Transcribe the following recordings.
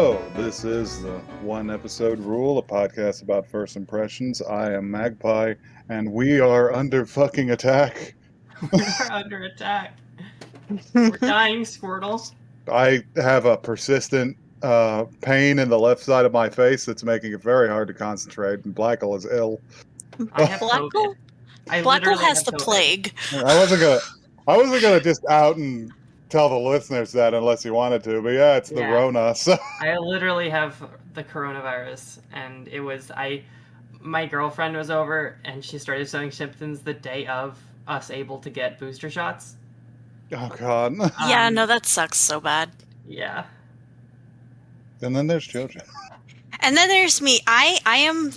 Hello, this is the One Episode Rule, a podcast about first impressions. I am Magpie, and we are under fucking attack. We are under attack. We're dying, Squirtle. I have a persistent pain in the left side of my face that's making it very hard to concentrate, and Blackle is ill. I have COVID. I Blackle literally has have the COVID. plague. I wasn't gonna just out and tell the listeners that unless you wanted to, but yeah, it's the Yeah. Rona. So I literally have the coronavirus, and it was my girlfriend was over, and she started showing symptoms the day of us able to get booster shots. oh god. Yeah, no, that sucks so bad. Yeah. And then there's JoJo. And then there's me. I am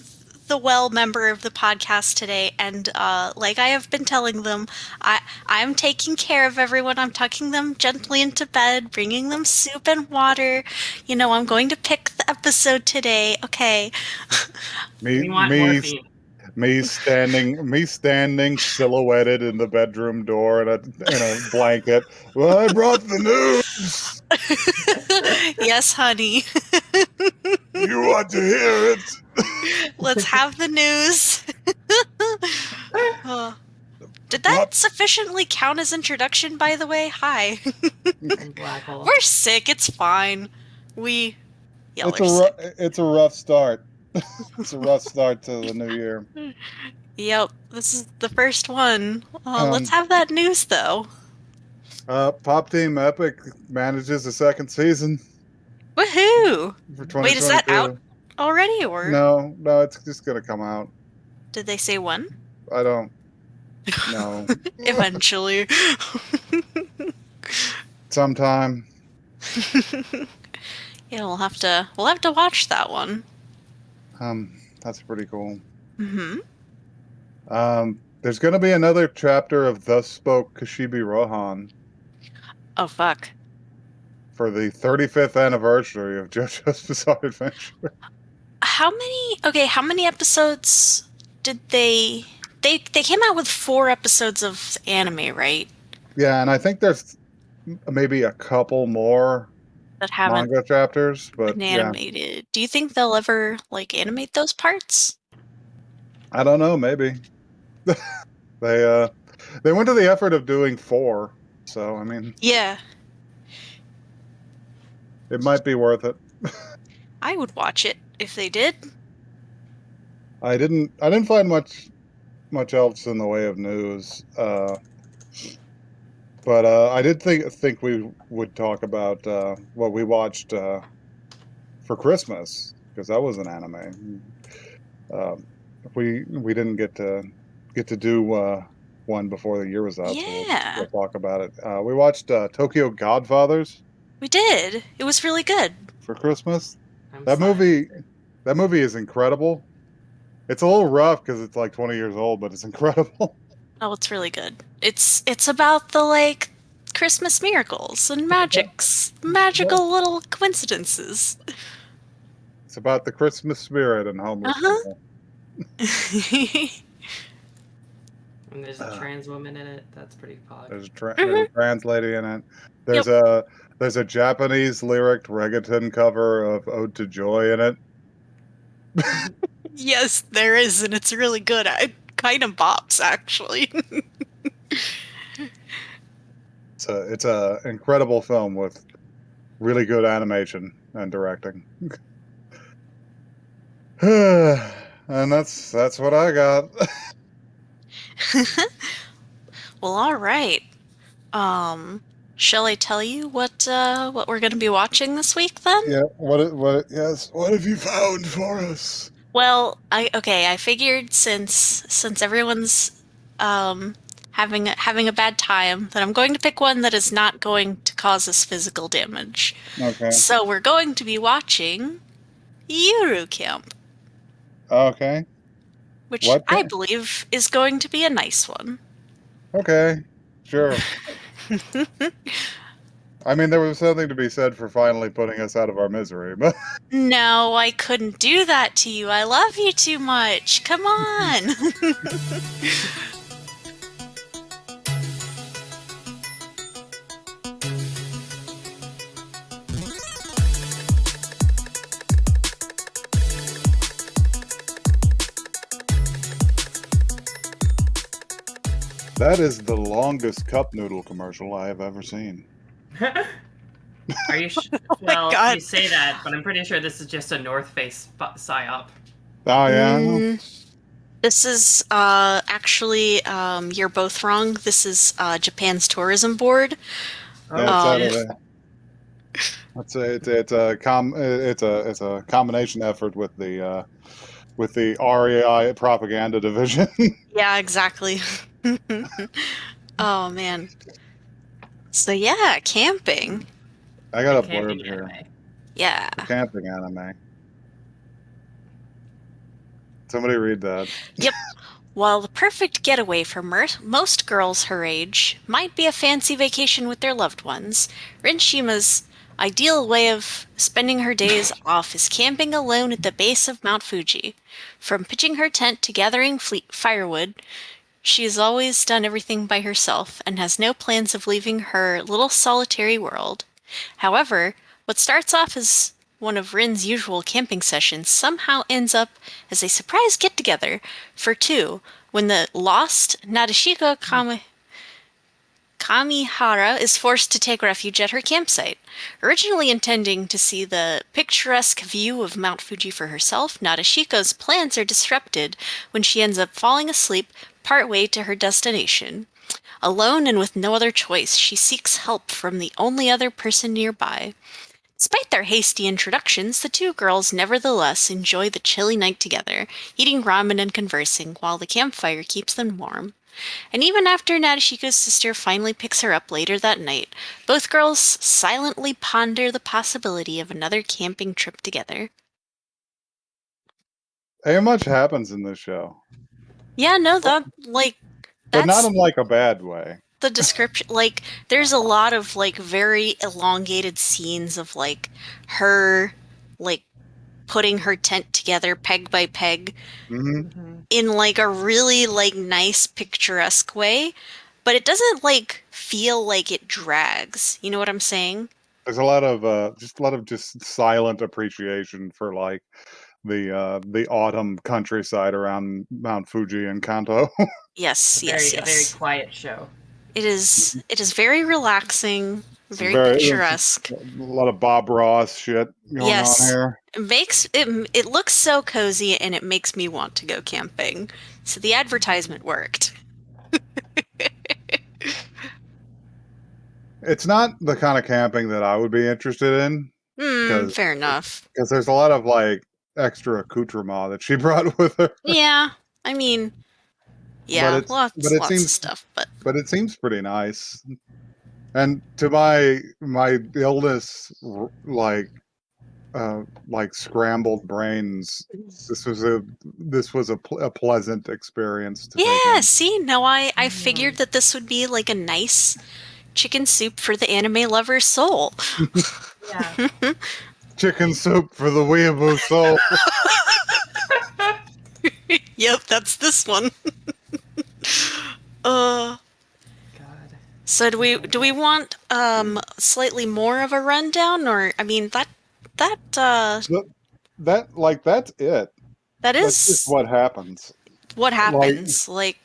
the well member of the podcast today, and like I have been telling them, I'm taking care of everyone. I'm tucking them gently into bed, bringing them soup and water. You know, I'm going to pick the episode today. Okay. We want morphine. Me standing silhouetted in the bedroom door in a blanket. Well, I brought the news. Yes, honey. You want to hear it? Let's have the news. Did that sufficiently count as introduction, by the way? Hi. And Blackle. We're sick. It's fine. It's a rough start. It's a rough start to the new year. Yep, this is the first one. Let's have that news, though. Pop Team Epic manages a second season. Woohoo! For 2022. Wait, is that out already, or? No, it's just gonna come out. Did they say when? I don't know. Eventually. Sometime. Yeah, we'll have to watch that one. That's pretty cool. Mm-hmm. There's gonna be another chapter of Thus Spoke Kashibi Rohan Oh fuck. for the 35th anniversary of JoJo's Bizarre Adventure. How many episodes did they came out with 4 episodes of anime, right? Yeah, and I think there's maybe a couple more That haven't manga chapters, but been animated. Do you think they'll ever animate those parts? I don't know. Maybe they went to the effort of doing 4, so I mean, Yeah, it might be worth it. I would watch it if they did. I didn't find much else in the way of news, but I did think we would talk about what we watched for Christmas, because that was an anime. We didn't get to do one before the year was out. Yeah. So we'll talk about it. We watched Tokyo Godfathers We did. It was really good. for Christmas. I'm That sorry. movie is incredible. It's a little rough because it's like 20 years old, but it's incredible. Oh, it's really good. It's about the Christmas miracles and magical little coincidences. It's about the Christmas spirit and homeless Uh-huh. people. And there's a trans woman in it. That's pretty pog. There's a trans lady in it. There's a Japanese lyric reggaeton cover of Ode to Joy in it. Yes, there is, and it's really good. It kind of bops, actually. It's a incredible film with really good animation and directing. And that's what I got. Well, all right. Shall I tell you what we're going to be watching this week then? Yeah. What have you found for us? Well, I figured since everyone's having a bad time, that I'm going to pick one that is not going to cause us physical damage. Okay. So we're going to be watching Yuru Camp, Okay. which What I camp? believe is going to be a nice one. Okay. Sure. I mean, there was something to be said for finally putting us out of our misery, but No, I couldn't do that to you. I love you too much. Come on. That is the longest cup noodle commercial I have ever seen. Are you? Oh my Well, God. you say that, but I'm pretty sure this is just a North Face psyop. Oh yeah, This is actually you're both wrong. This is Japan's tourism board. yeah. Oh It's out Um, of shit! a. It's a combination effort with the REI propaganda division. yeah, exactly. Oh man. So yeah, camping. I A got a blurb camping here. anime. Yeah. The camping anime. Somebody read that. Yep. While the perfect getaway for most girls her age might be a fancy vacation with their loved ones, Rinshima's ideal way of spending her days off is camping alone at the base of Mount Fuji. From pitching her tent to gathering firewood, she has always done everything by herself and has no plans of leaving her little solitary world. However, what starts off as one of Rin's usual camping sessions somehow ends up as a surprise get together for two when the lost Nadeshiko Kamihara is forced to take refuge at her campsite. Originally intending to see the picturesque view of Mount Fuji for herself, Nadeshiko's plans are disrupted when she ends up falling asleep partway to her destination. Alone and with no other choice, she seeks help from the only other person nearby. Despite their hasty introductions, the two girls nevertheless enjoy the chilly night together, eating ramen and conversing while the campfire keeps them warm. And even after Nadeshiko's sister finally picks her up later that night, both girls silently ponder the possibility of another camping trip together. Ain't much happens in this show, Yeah, no, but not that's in like a bad way. the description. Like, there's a lot of like very elongated scenes of like her like putting her tent together peg by peg Hmm in like a really like nice picturesque way, but it doesn't like feel like it drags. You know what I'm saying? There's a lot of just silent appreciation for like the autumn countryside around Mount Fuji and Kanto. Yes, yes, A very yes. quiet show. It is very relaxing, It's very it's picturesque. a lot of Bob Ross shit going on Yes. here. It looks so cozy and it makes me want to go camping. So the advertisement worked. It's not the kind of camping that I would be interested in because Fair enough. there's a lot of like extra accoutrement that she brought with her. Yeah. I mean, But yeah, lots of stuff, but it seems pretty nice. And to my illness, like scrambled brains, this was a pleasant experience to take yeah, in. see, no, I figured that this would be like a nice chicken soup for the anime lover's soul. Yeah. Chicken soup for the weeaboo soul. Yep, that's this one. uh God. so do we want slightly more of a rundown, or I mean that But that's it. that That's just is what happens. what Like happens. like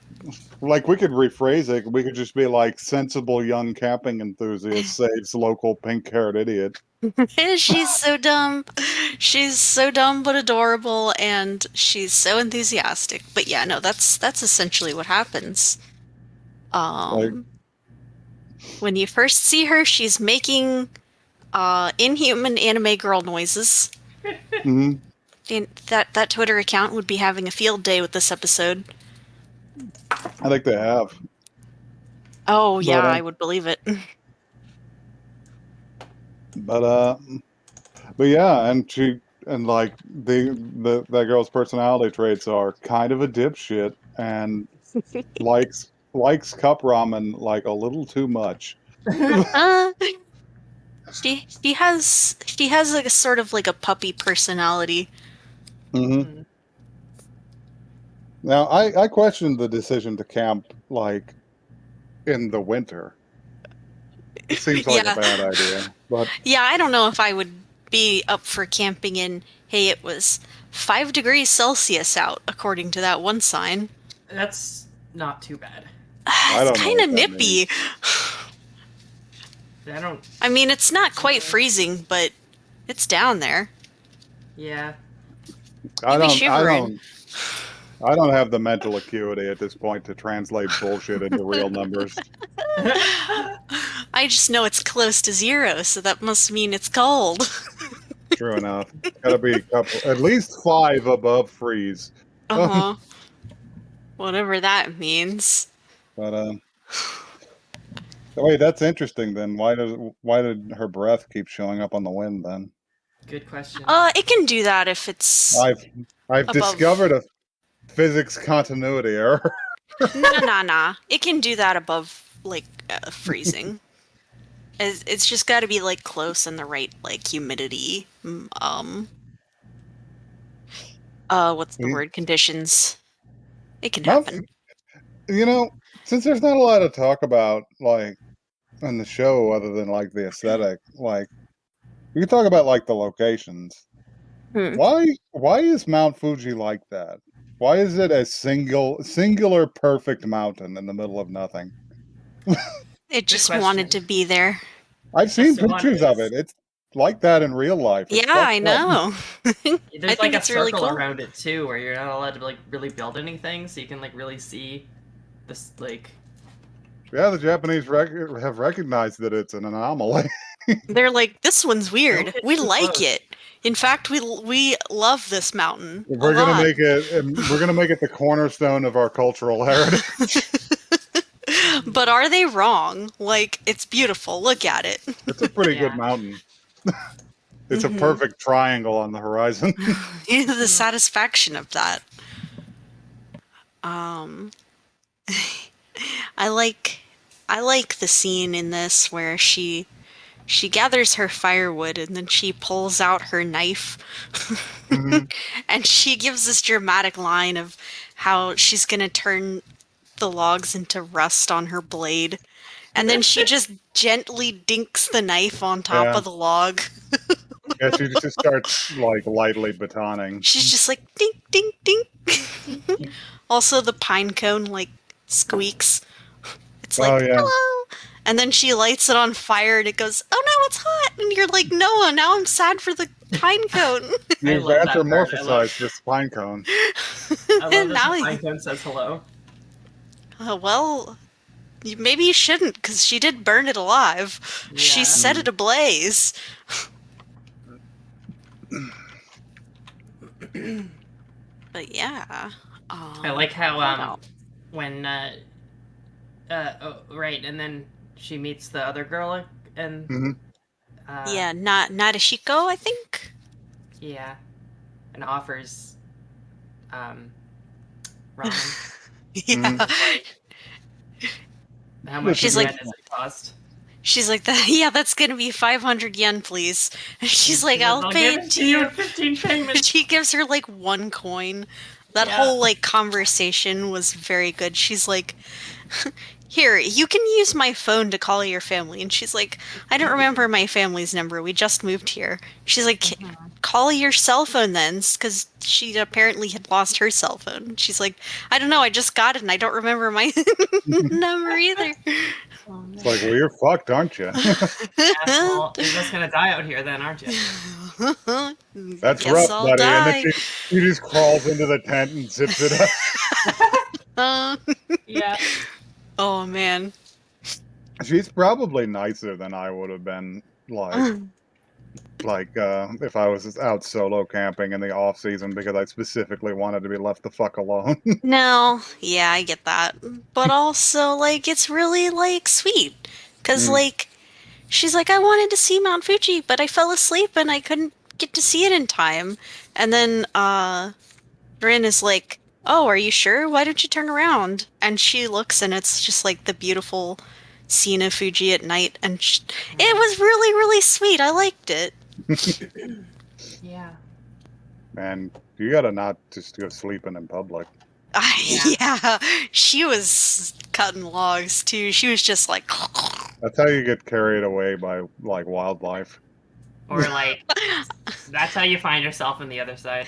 we could rephrase it. We could just be like sensible young camping enthusiast saves local pink-haired idiot. She's so dumb. She's so dumb but adorable, and she's so enthusiastic. But yeah, no, that's essentially what happens. Like Um when you first see her, she's making inhuman anime girl noises. mhm. And that Twitter account would be having a field day with this episode. I think they have. Oh yeah, But I would believe it. but uh but yeah, and she and like the that girl's personality traits are kind of a dipshit and likes cup ramen like a little too much. uh, she has like a sort of like a puppy personality. Hmm Mhm. Now I questioned the decision to camp like in the winter. It seems like a Yeah. bad idea, but Yeah, I don't know if I would be up for camping in, hey, it was 5 degrees Celsius out, according to that one sign. That's not too bad. I It's don't know kind of what that nippy. means. I don't. I mean, it's not quite freezing, but it's down there. Yeah. I You'd be don't. I shivering. don't. I don't have the mental acuity at this point to translate bullshit into real numbers. I just know it's close to 0, so that must mean it's cold. True enough. Got to be a couple, at least 5 above freeze. Uh-huh. Whatever that means. But wait, that's interesting. Then why did her breath keep showing up on the wind? Then Good question. It can do that if it's I've above. discovered a physics continuity error. Nah. It can do that above, like, freezing. It's just got to be, like, close in the right, like, humidity. What's the word? Conditions. It can Mount, happen. you know, since there's not a lot to talk about, like on the show, other than like the aesthetic, like you can talk about like the locations. Hmm. Why is Mount Fuji like that? Why is it a singular perfect mountain in the middle of nothing? It Good just wanted question. to be there. I've seen Just the one pictures of is. it. It's like that in real life. Yeah, It's fucked I up. know. I There's like think a it's really circle cool. around it too, where you're not allowed to like really build anything, so you can like really see this like. Yeah, the Japanese have recognized that it's an anomaly. They're like, this one's Don't weird. get We too like close. it. In fact, we love this mountain a We're gonna lot. make it. We're gonna make it the cornerstone of our cultural heritage. But are they wrong? Like, it's beautiful. Look at it. It's a pretty good Yeah. mountain. It's a perfect triangle on the horizon. The satisfaction of that. Um, I like the scene in this where she gathers her firewood and then she pulls out her knife. Mhm. And she gives this dramatic line of how she's gonna turn the logs into rust on her blade. And then she just gently dinks the knife on top Yeah, of the log. yeah. She just starts like lightly batoning. She's just like dink, dink, dink. Also, the pine cone like squeaks. It's Oh like, yeah, hello. And then she lights it on fire and it goes, oh no, it's hot. And you're like, Noah, now I'm sad for the pine cone. I you've love that part. anthropomorphized this pine cone. I love And that now, the pine cone says hello. well, maybe you shouldn't, because she did burn it alive. She Yeah. set it ablaze. But yeah. I like how what else? when oh, right, and then she meets the other girl and hmm Yeah, not Nadeshiko, I think. yeah, and offers ramen. Yeah. Like, how much She's yen like, does it cost? she's like, yeah, that's gonna be 500 yen, please. And she's like, I'll pay give it it to to you you. in 15 payments. She gives her like 1 coin. That Yeah. whole like conversation was very good. She's like, here, you can use my phone to call your family. And she's like, I don't remember my family's number. We just moved here. She's like, call your cell phone then, because she apparently had lost her cell phone. She's like, I don't know, I just got it and I don't remember my number either. It's like, well, you're fucked, aren't you? Yeah, well, you're just gonna die out here then, aren't you? That's Guess rough, I'll buddy. And then die. she just crawls into the tent and zips it up. Yeah. Oh man. She's probably nicer than I would have been. Like if I was out solo camping in the off season because I specifically wanted to be left the fuck alone. No, yeah, I get that. But also, like, it's really, like, sweet. Because, Mm. like, she's like, I wanted to see Mount Fuji, but I fell asleep and I couldn't get to see it in time. And then, Rin is like, oh, are you sure? Why don't you turn around? And she looks and it's just, like, the beautiful scene of Fuji at night. And it was really, really sweet. I liked it. Yeah. Man, you gotta not just go sleeping in public. Yeah, she was cutting logs too. She was just like, That's how you get carried away by like wildlife. Or like, that's how you find yourself on the other side.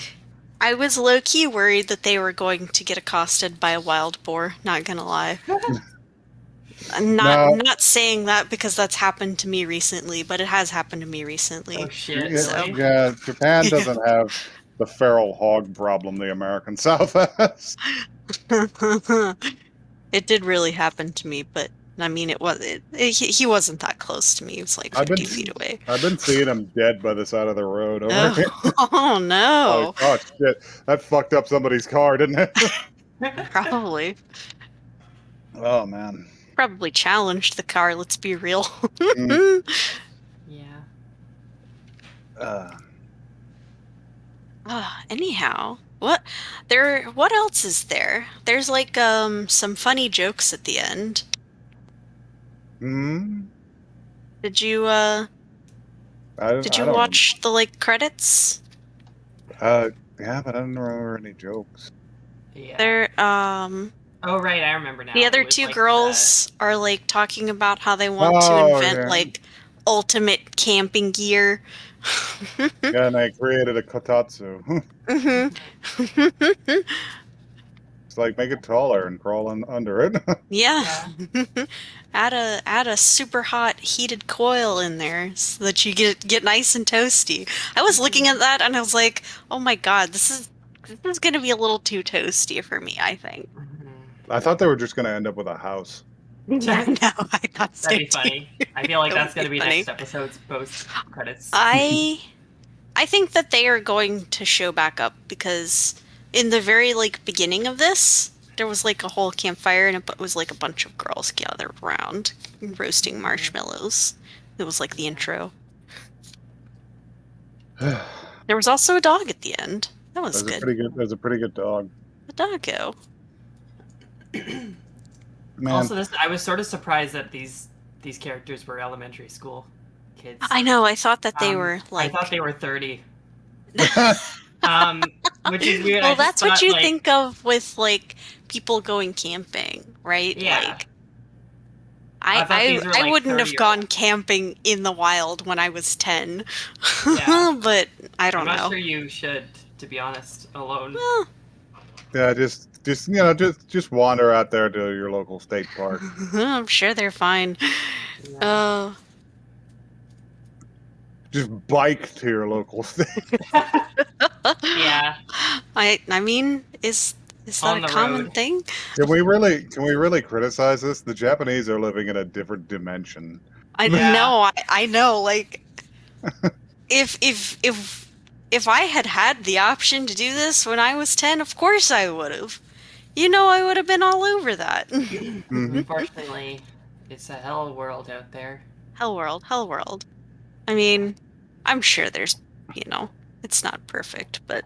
I was low key worried that they were going to get accosted by a wild boar, not gonna lie. I'm No, not saying that because that's happened to me recently, but it has happened to me recently. Oh shit! So Really? yeah, Japan doesn't have the feral hog problem the American South has. it did really happen to me, but I mean, he wasn't that close to me. He was like I've 50 been feet away. I've been seeing him dead by the side of the road over here. Oh, oh Like, no. oh shit, that fucked up somebody's car, didn't it? Probably. Oh man. Probably challenged the car, let's be real. Mm, Yeah. uh, Anyhow, what else is there? There's like some funny jokes at the end. mm, Did you did I you don't. watch the like credits? Yeah, but I don't remember any jokes. Yeah. There Oh right, I remember the now. It other was two like girls are like talking about how they want to Oh invent yeah, like ultimate camping gear. yeah, and I created a kotatsu. Mhm. It's like make it taller and crawl under it. Yeah. yeah. Add a super hot heated coil in there so that you get nice and toasty. I was looking at that and I was like, "Oh my God, this is going to be a little too toasty for me, I think." I thought they were just gonna end up with a house. Yeah, I know. I thought so That'd be too. funny. I feel like It that's would be gonna be funny. next episode's post credits. I think that they are going to show back up because in the very like beginning of this, there was like a whole campfire and it was like a bunch of girls gathered around roasting marshmallows. It was like the intro. There's There was also a dog at the end. That was a good. pretty good. There's a pretty good dog. The doggo. Man, Also, this I was sort of surprised that these characters were elementary school kids. I know. I thought that they were I thought like. they were 30. Which is weird. I Well, just that's what thought you like think of with like people going camping, right? yeah. Like I thought these were I like wouldn't have 30-year-olds. gone camping in the wild when I was 10. Yeah. But I I'm don't not know. sure you should, to be honest, alone. Well, yeah, just just wander out there to your local state park. I'm sure they're fine. Yeah. Oh, Just bike to your local state. Yeah. I mean, is that On a the common road. thing? Can we really criticize this? The Japanese are living in a different dimension. I Yeah. know, I know. Like, if I had the option to do this when I was 10, of course I would have. You know, I would have been all over that. Hmm. Unfortunately, it's a hell world out there. Hell world, hell world. I mean, I'm sure it's not perfect, but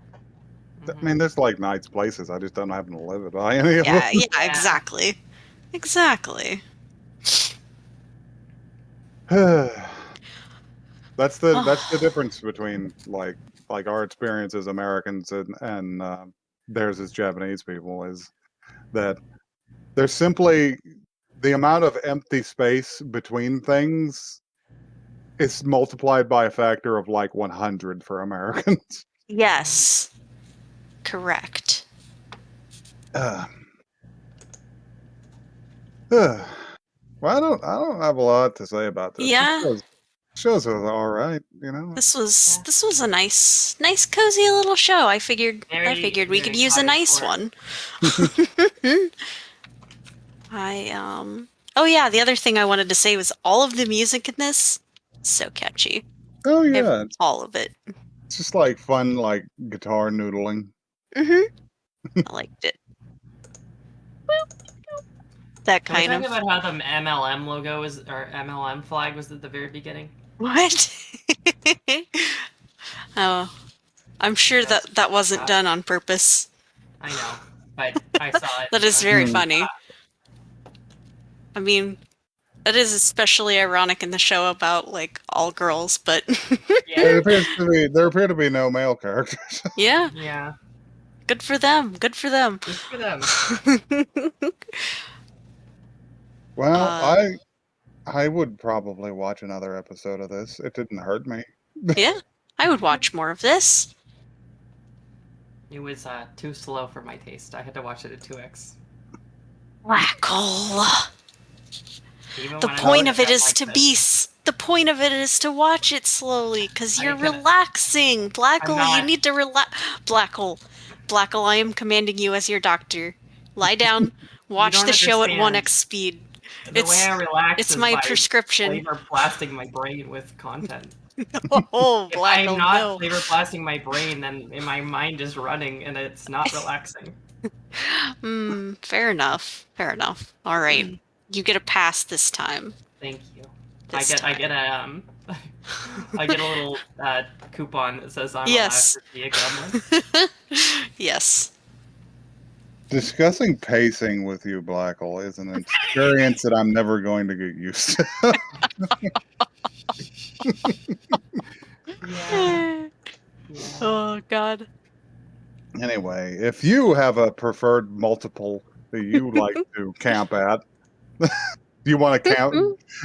I mean, there's like nice places. I just don't happen to live by any of yeah, yeah, Yeah. exactly. Exactly. them. That's the difference between like our experience as Americans and theirs as Japanese people is that there's simply the amount of empty space between things is multiplied by a factor of like 100 for Americans. Yes, correct. Uh, uh, well, I don't have a lot to say about this. This Yeah, shows was all right, you know. Yeah. this was a nice cozy little show. I Very, figured we could very use a cottage nice core. one. I Oh yeah, the other thing I wanted to say was all of the music in this so catchy. Oh yeah, All of it. it's just like fun, like guitar noodling. Mhm. I liked it. That Can we kind talk of about how the MLM logo was, or MLM flag was at the very beginning? what? Oh, I'm sure That's that wasn't uh, done on purpose. I know, but I saw it. That And is I was very like, Hmm. funny. I mean, that is especially ironic in the show about like all girls, but yeah, There appear to be no male characters. yeah, yeah, good for them. Good for them. good for them. Well, uh, I would probably watch another episode of this. It didn't hurt me. yeah, I would watch more of this. It was too slow for my taste. I had to watch it at 2x. Black hole. Even The when point I'm of it I'm is like to this. the point of it is to watch it slowly, because I you're could- relaxing. I'm Blackle, you not. need to relax. Blackle, Blackle, I am commanding you as your doctor. Lie down, You watch don't the show at understand. 1x speed. The way I relax It's is my by prescription. flavor blasting my brain with content. Oh, If I'm Blackle, not no. flavor blasting my brain, then my mind is running and it's not relaxing. Fair enough. Fair enough. All right, you get a pass this time. Thank you. This I get time. a I get a little coupon that says I'm allowed Yes. to be a gremlin. Yes. Discussing pacing with you, Blackle, is an experience that I'm never going to get used to. Yeah. Oh God. Anyway, if you have a preferred multiple that you like to camp at, you want to camp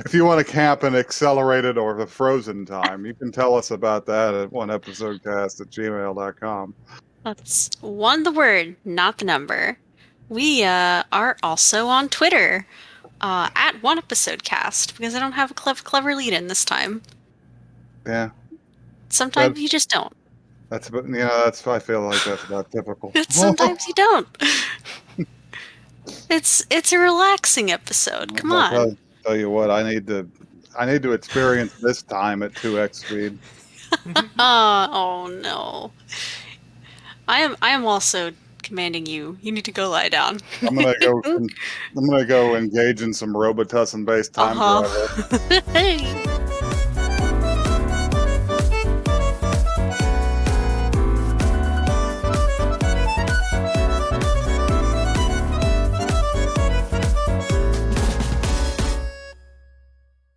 if you want to camp in accelerated or the frozen time, you can tell us about that at oneepisodecast@gmail.com. That's one the word, not the number. We are also on Twitter at One Episode Cast, because I don't have a clever lead in this time. Yeah, that, Sometimes you just don't. that's about, that's I feel like that's about typical. Sometimes you don't. It's a relaxing episode. Come Well, on. tell you what, I need to experience this time at 2x speed. Oh no. I am also commanding you. You need to go lie down. I'm gonna go. I'm gonna go engage in some Robitussin based time travel. Uh-huh.